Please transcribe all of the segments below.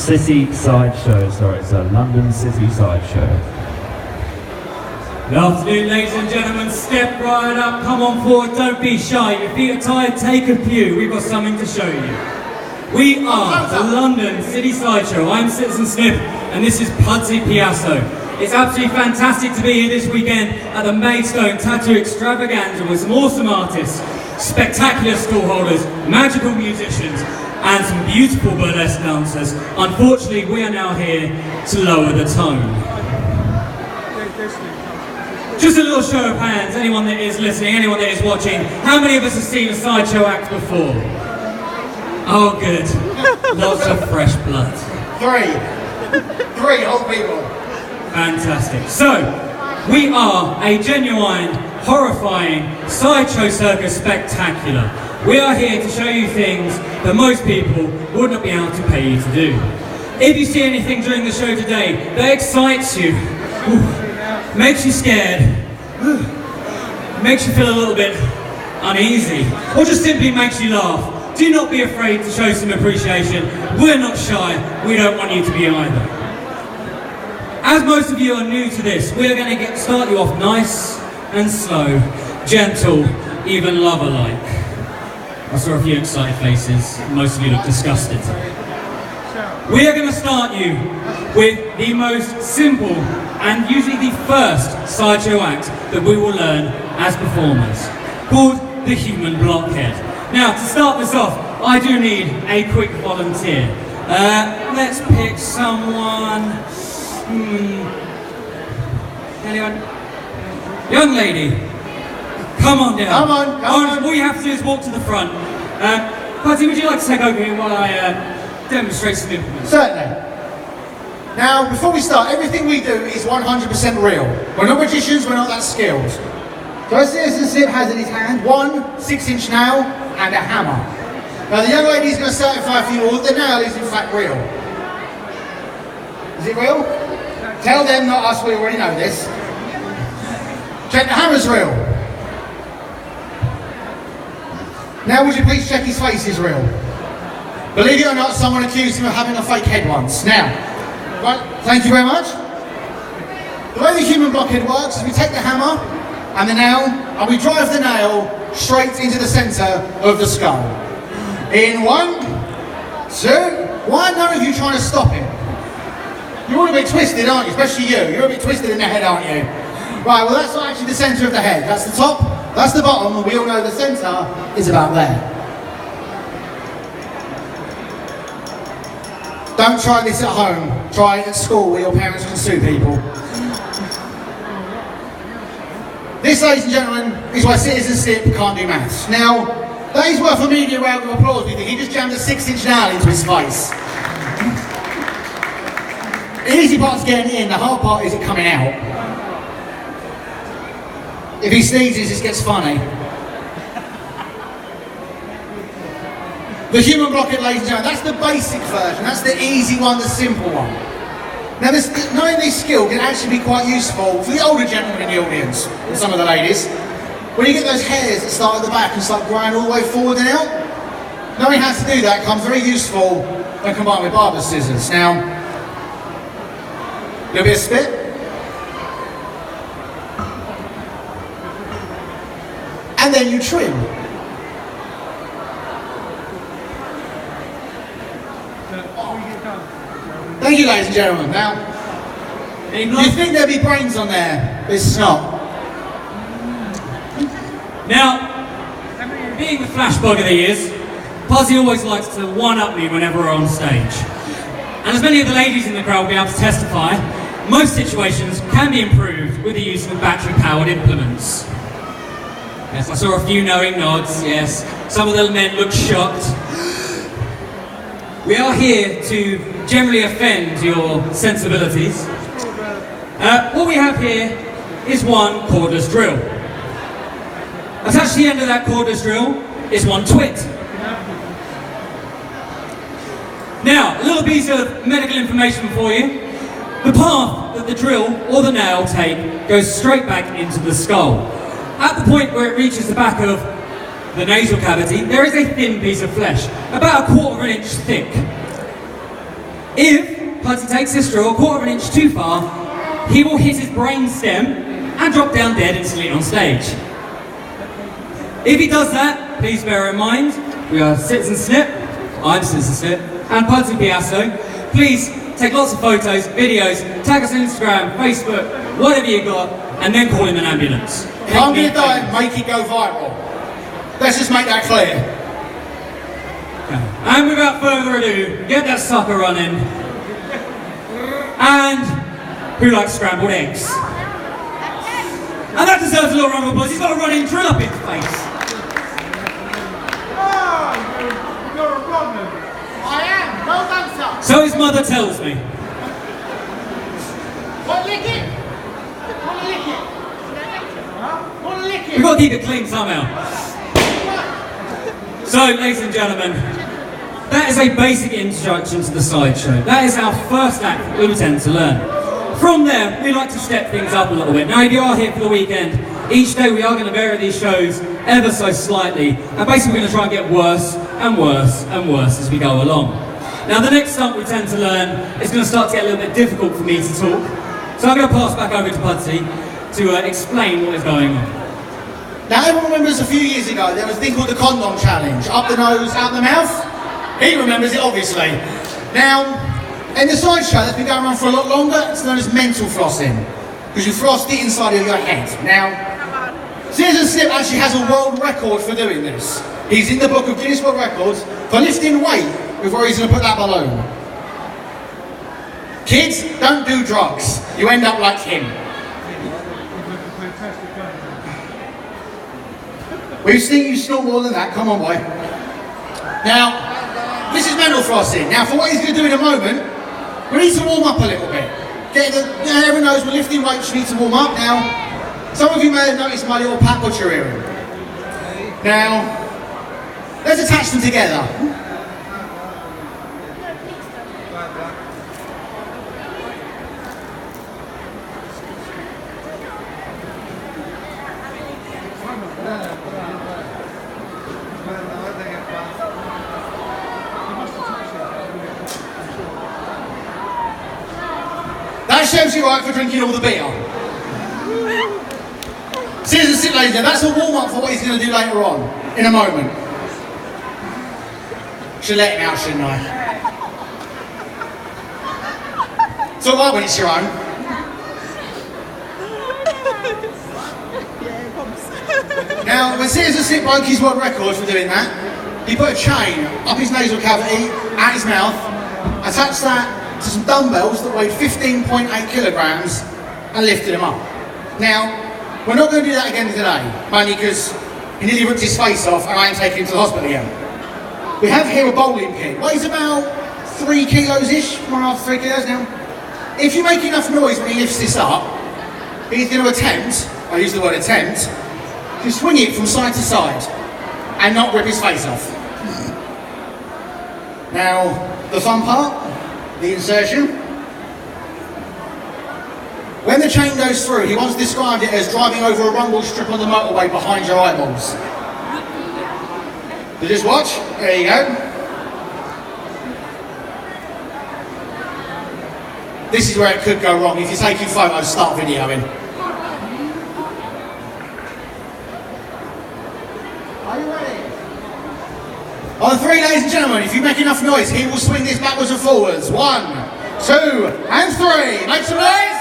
City Sideshow, sorry, it's a London City Sideshow. Good afternoon, ladies and gentlemen. Step right up, come on forward, don't be shy. Your feet are tired, take a pew. We've got something to show you. We are the London City Sideshow. I'm Citizen Snipp, and this is Pudzey Payso. It's absolutely fantastic to be here this weekend at the Maidstone Tattoo Extravaganza with some awesome artists, spectacular stallholders, magical musicians, and some beautiful burlesque dancers. Unfortunately, we are now here to lower the tone. Just a little show of hands, anyone that is listening, anyone that is watching, how many of us have seen a sideshow act before? Oh good, lots of fresh blood. Three old people. Fantastic. So, we are a genuine, horrifying sideshow circus spectacular. We are here to show you things that most people would not be able to pay you to do. If you see anything during the show today that excites you, makes you scared, makes you feel a little bit uneasy, or just simply makes you laugh, do not be afraid to show some appreciation. We're not shy, we don't want you to be either. As most of you are new to this, we're going to start you off nice and slow, gentle, even lover-like. I saw a few excited faces, most of you look disgusted. We are going to start you with the most simple and usually the first sideshow act that we will learn as performers, called the human blockhead. Now, to start this off, I do need a quick volunteer. Let's pick someone. Anyone? Young lady, come on down. Come on. All you have to do is walk to the front. Pudsey, would you like to take over here while I demonstrate some implements? Certainly. Now, before we start, everything we do is 100% real. We're not magicians, we're not that skilled. So as Citizen Snipp has in his hand, 1 6-inch nail and a hammer. Now the young lady is going to certify for you all that the nail is in fact real. Is it real? Tell them, not us, we already know this. Check the hammer's real. Now would you please check his face is real? Believe it or not, someone accused him of having a fake head once. Now, right, thank you very much. The way the human blockhead works is we take the hammer and the nail and we drive the nail straight into the centre of the skull. In 1, 2, why are none of you trying to stop him? You're all a bit twisted, aren't you? Especially you. You're a bit twisted in the head, aren't you? Right, well that's not actually the centre of the head. That's the top, that's the bottom, and we all know the centre is about there. Don't try this at home. Try it at school where your parents can sue people. This, ladies and gentlemen, is why Citizen Snipp can't do maths. Now, that is worth a media round of applause, we think. He just jammed a 6-inch nail into his face. The easy part's getting in, the hard part is it coming out. If he sneezes, this gets funny. The human blockhead, ladies and gentlemen, that's the basic version, that's the easy one, the simple one. Now, knowing this skill can actually be quite useful for the older gentlemen in the audience, and some of the ladies. When you get those hairs that start at the back and start growing all the way forward and out, knowing how to do that comes very useful when combined with barber's scissors. Now, a little bit of spit. And then you trim. Thank you, ladies and gentlemen. Now, you think there'd be brains on there, but it's not. Now, being the flashbug of the years, Pudzey always likes to one-up me whenever we're on stage. And as many of the ladies in the crowd will be able to testify, most situations can be improved with the use of battery-powered implements. Yes, I saw a few knowing nods, yes. Some of the men looked shocked. We are here to generally offend your sensibilities. What we have here is 1 cordless drill. Attached to the end of that cordless drill is 1 twit. Now, a little piece of medical information for you. The path that the drill or the nail take goes straight back into the skull. At the point where it reaches the back of the nasal cavity, there is a thin piece of flesh, about 1/4 inch thick. If Pudsey takes this straw a quarter of an inch too far, he will hit his brain stem and drop down dead instantly on stage. If he does that, please bear in mind, we are Citizen Snipp, I'm Citizen Snipp, and Pudzey Payso. Please take lots of photos, videos, tag us on Instagram, Facebook, whatever you got, and then call him an ambulance. If I'm going to die, make it go viral. Let's just make that clear. And without further ado, get that sucker running. And who likes scrambled eggs? And that deserves a little round of applause. He's got a running drill up his face. You're a problem. I am. Well done, son. So his mother tells me. Want to lick it? Want to lick it? Want to lick it? We've got to keep it clean somehow. So, ladies and gentlemen, that is a basic introduction to the Sideshow. That is our first act that we intend to learn. From there, we like to step things up a little bit. Now, if you are here for the weekend, each day we are going to vary these shows ever so slightly, and basically we're going to try and get worse and worse and worse as we go along. Now, the next stunt we tend to learn is going to start to get a little bit difficult for me to talk, so I'm going to pass back over to Pudsey to explain what is going on. Now, everyone remembers a few years ago there was a thing called the condom challenge. Up the nose, out the mouth. He remembers it, obviously. Now, in the Sideshow, that's been going on for a lot longer. It's known as mental flossing, because you floss the inside of your head. Now, Citizen Snipp actually has a world record for doing this. He's in the book of Guinness World Records for lifting weight before he's going to put that balloon. Kids, don't do drugs. You end up like him. We've seen you snort more than that. Come on, boy. Now, this is mental flossing. Now, for what he's going to do in a moment, we need to warm up a little bit. Everyone knows we're lifting weights, you need to warm up. Now, some of you may have noticed my little pat butcher earring. Now, let's attach them together. That serves you right for drinking all the beer. Citizen Snipp, ladies and gentlemen, that's a warm-up for what he's going to do later on, in a moment. Should let him out, shouldn't I? It's alright when it's your own. Now, when Citizen Snipp broke his world record for doing that, he put a chain up his nasal cavity, out his mouth, attached that to some dumbbells that weighed 15.8 kilograms and lifted them up. Now, we're not going to do that again today, mainly because he nearly ripped his face off and I ain't taking him to the hospital again. We have here a bowling pin, weighs about 3 kilos-ish, 1.5 to 3 kilos now. If you make enough noise when he lifts this up, he's going to attempt, I use the word attempt, to swing it from side to side and not rip his face off. Now, the fun part, the insertion. When the chain goes through, he once described it as driving over a rumble strip on the motorway behind your eyeballs. So just watch, there you go. This is where it could go wrong. If you're taking photos, start videoing. Are you ready? On 3, ladies and gentlemen, if you make enough noise, he will swing this backwards and forwards. 1, 2, and 3. Make some noise!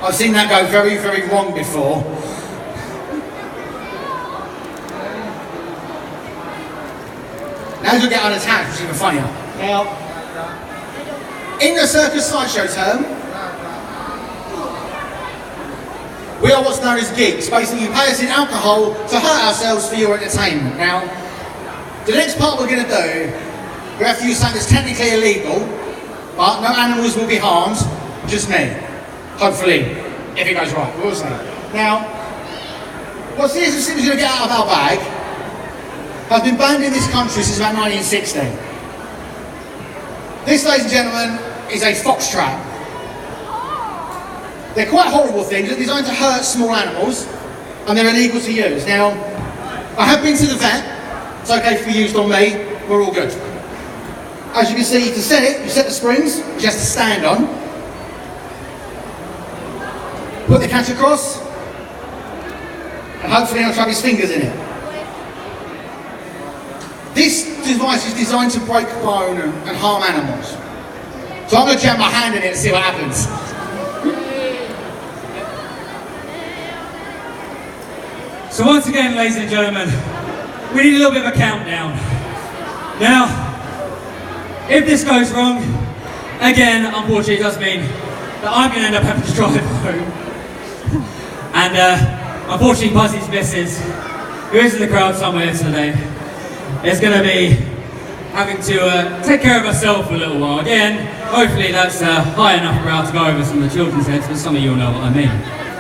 I've seen that go very, very wrong before. Now you'll get unattached, which is even funnier. Now, in the circus sideshow term, we are what's known as geeks. Basically, you pay us in alcohol to hurt ourselves for your entertainment. Now, the next part we're going to do, we have to use something that's technically illegal, but no animals will be harmed, just me. Hopefully, if it goes right, we'll see. Now, what Citizen Snipp is going to get out of our bag has been banned in this country since about 1960. This, ladies and gentlemen, is a fox trap. They're quite horrible things. They're designed to hurt small animals, and they're illegal to use. Now, I have been to the vet, It's okay to be used on me, we're all good. As you can see, to set it, you set the springs, which has to stand on. Put the catch across, and hopefully not trap his fingers in it. This device is designed to break bone and harm animals. So I'm going to jam my hand in it and see what happens. So once again, ladies and gentlemen, we need a little bit of a countdown. Now, if this goes wrong, again, unfortunately, it does mean that I'm going to end up having to drive home. And unfortunately, Pudzey's missus, who is in the crowd somewhere today, is going to be having to take care of herself for a little while. Again, hopefully that's high enough for her to go over some of the children's heads, but some of you will know what I mean.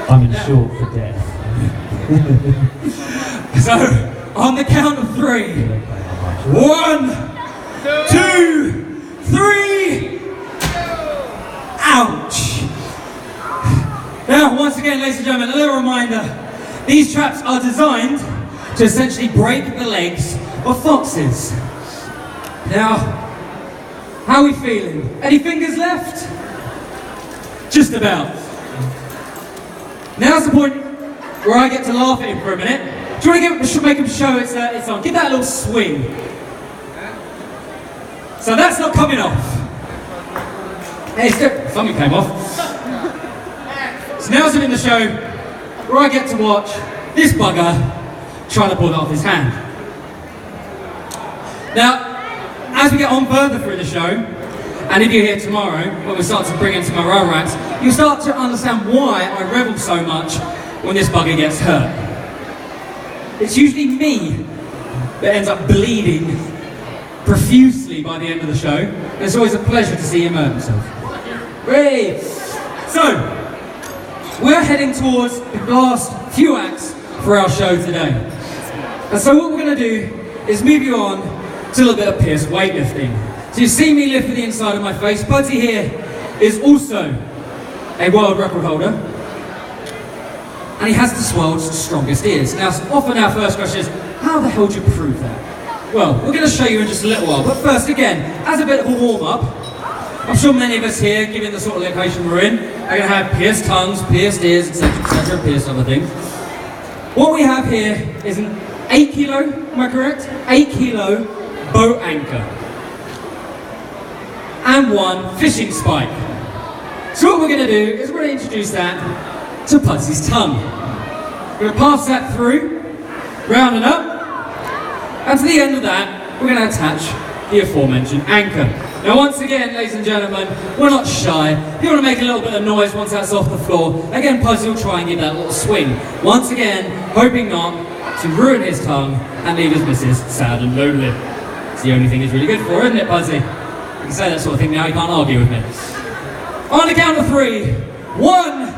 I'm insured for death. So, on the count of 3, 1, 2, 3, ouch! Now, once again, ladies and gentlemen, a little reminder, these traps are designed to essentially break the legs of foxes. Now, how are we feeling? Any fingers left? Just about. Now's the point where I get to laugh at him for a minute. Do you want to make him show it's on? Give that a little swing. So that's not coming off. Hey, something came off. So now's in the show where I get to watch this bugger trying to pull that off his hand. Now, as we get on further through the show, and if you're here tomorrow, when we start to bring in some of our other acts, you'll start to understand why I revel so much when this bugger gets hurt. It's usually me that ends up bleeding profusely by the end of the show. It's always a pleasure to see him hurt himself. Great! So, we're heading towards the last few acts for our show today. And so what we're going to do is move you on to a little bit of pierced weightlifting. So you see me lift the inside of my face. Pudzey here is also a world record holder. And he has the world's strongest ears. Now, often our first question is, how the hell do you prove that? Well, we're going to show you in just a little while. But first, again, as a bit of a warm-up, I'm sure many of us here, given the sort of location we're in, are going to have pierced tongues, pierced ears, etc., pierced other things. What we have here is an 8 kilo, am I correct? 8 kilo boat anchor. And 1 fishing spike. So what we're going to do is we're going to introduce that to Pudzey's tongue. We're going to pass that through, round it up, and to the end of that, we're going to attach the aforementioned anchor. Now once again, ladies and gentlemen, we're not shy. If you want to make a little bit of noise once that's off the floor, again, Pudzey will try and give that little swing. Once again, hoping not to ruin his tongue and leave his missus sad and lonely. It's the only thing he's really good for, isn't it, Pudzey? You can say that sort of thing now, you can't argue with me. On the count of 3, 1,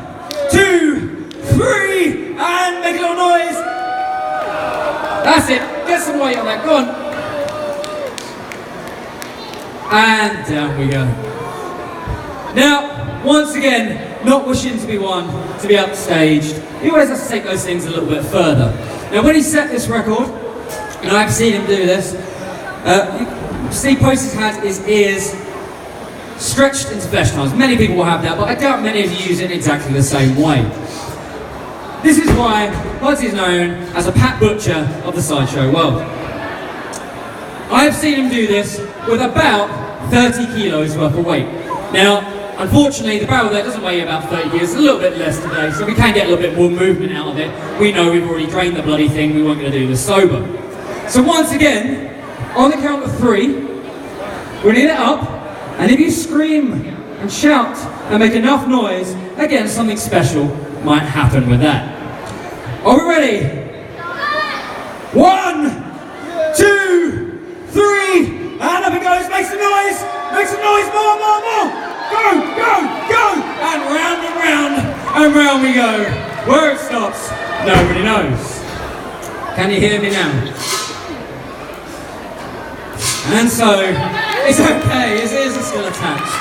2, 3, and make a little noise. That's it. Get some weight on that. Go on. And down we go. Now, once again, not wishing to be one to be upstaged, he always has to take those things a little bit further. Now, when he set this record, and I've seen him do this, you see Payso's had his ears stretched into flesh ties. Many people will have that, but I doubt many of you use it in exactly the same way. This is why Pudzey is known as a Pat Butcher of the Sideshow world. I have seen him do this with about 30 kilos worth of weight. Now, unfortunately, the barrel there doesn't weigh about 30 kilos, it's a little bit less today, so we can get a little bit more movement out of it. We know we've already drained the bloody thing, we weren't going to do this sober. So once again, on the count of 3, we're going to get it up, and if you scream and shout and make enough noise, again, something special might happen with that. Are we ready? 1, 2, 3, and up it goes, make some noise, more, go, and round we go. Where it stops, nobody knows. Can you hear me now? And so, it's okay, his ears are still attached.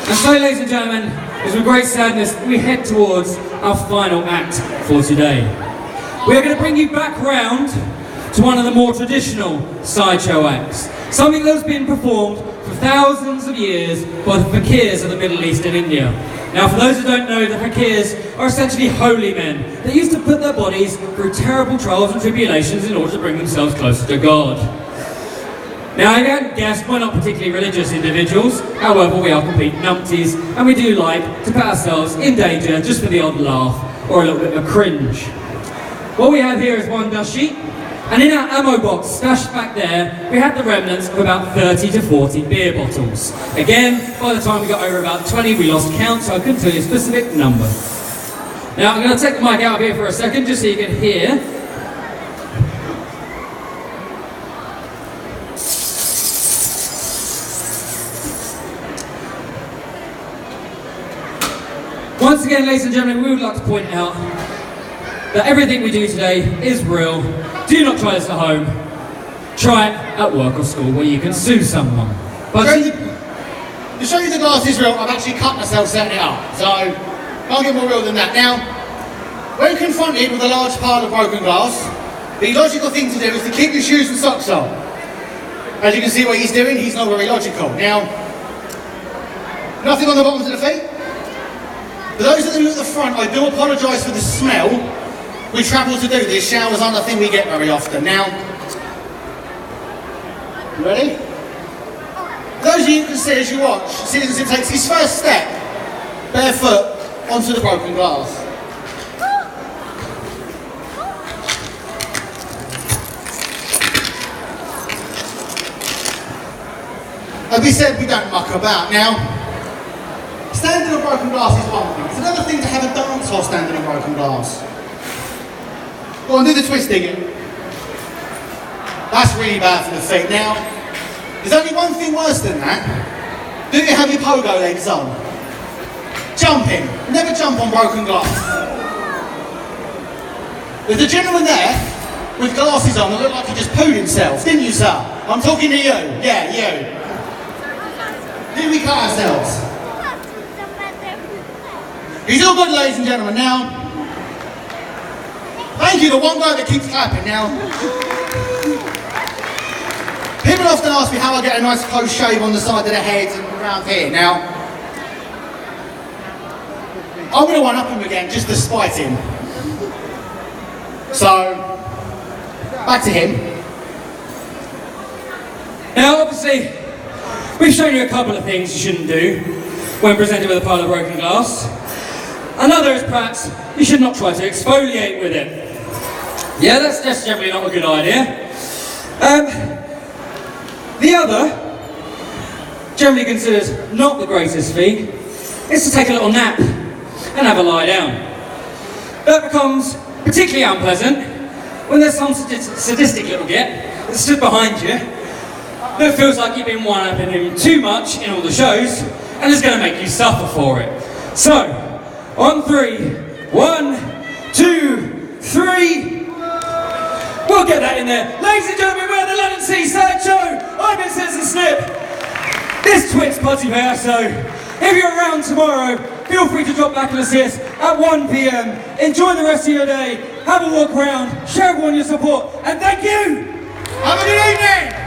And so, ladies and gentlemen, it's with great sadness we head towards our final act for today. We are going to bring you back round to one of the more traditional sideshow acts. Something that's been performed for thousands of years by the fakirs of the Middle East and India. Now, for those who don't know, the fakirs are essentially holy men that used to put their bodies through terrible trials and tribulations in order to bring themselves closer to God. Now, I hadn't guessed, we're not particularly religious individuals, however, we are complete numpties, and we do like to put ourselves in danger just for the odd laugh or a little bit of a cringe. What we have here is one dust sheet, and in our ammo box, stashed back there, we had the remnants of about 30 to 40 beer bottles. Again, by the time we got over about 20, we lost count, so I couldn't tell you a specific number. Now, I'm going to take the mic out of here for a second, just so you can hear. Once again, ladies and gentlemen, we would like to point out that everything we do today is real. Do not try this at home. Try it at work or school where you can sue someone. But to show you the glass is real, I've actually cut myself setting it up, so can't get more real than that. Now, when confronted with a large pile of broken glass, the logical thing to do is to keep your shoes and socks on. As you can see what he's doing, he's not very logical. Now, nothing on the bottoms of the feet. For those of you at the front, I do apologise for the smell. We travel to do this, showers aren't a thing we get very often. Now, you ready? Those of you can see as you watch, Citizen takes his first step, barefoot, onto the broken glass. As we said, we don't muck about. Now, standing on broken glass is one thing. It's another thing to have a dance while standing on broken glass. Go on, do the twist again. That's really bad for the feet. Now, there's only one thing worse than that. Do you have your pogo legs on? Jumping. Never jump on broken glass. There's a gentleman there with glasses on that looked like he just pooed himself, didn't you, sir? I'm talking to you. Yeah, you. Did we cut ourselves? He's all good, ladies and gentlemen. Now, thank you, the one guy that keeps clapping. Now, people often ask me how I get a nice close shave on the side of the head and around here. Now, I'm going to one-up him again just to spite him. So, back to him. now, obviously, we've shown you a couple of things you shouldn't do when presented with a pile of broken glass. Another is perhaps you should not try to exfoliate with it. Yeah, that's just generally not a good idea. The other, generally considered not the greatest thing, is to take a little nap and have a lie down. That becomes particularly unpleasant when there's some sadistic little git that stood behind you that feels like you've been one-upping him too much in all the shows and is going to make you suffer for it. So, on 3, 1, 2, 3. We'll get that in there. Ladies and gentlemen, we're at the London City Sideshow. I've been Citizen Snipp. This twit's Pudzey Payso. If you're around tomorrow, feel free to drop back and see us at 1 PM. Enjoy the rest of your day. Have a walk around. Show everyone your support. And thank you. Have a good evening.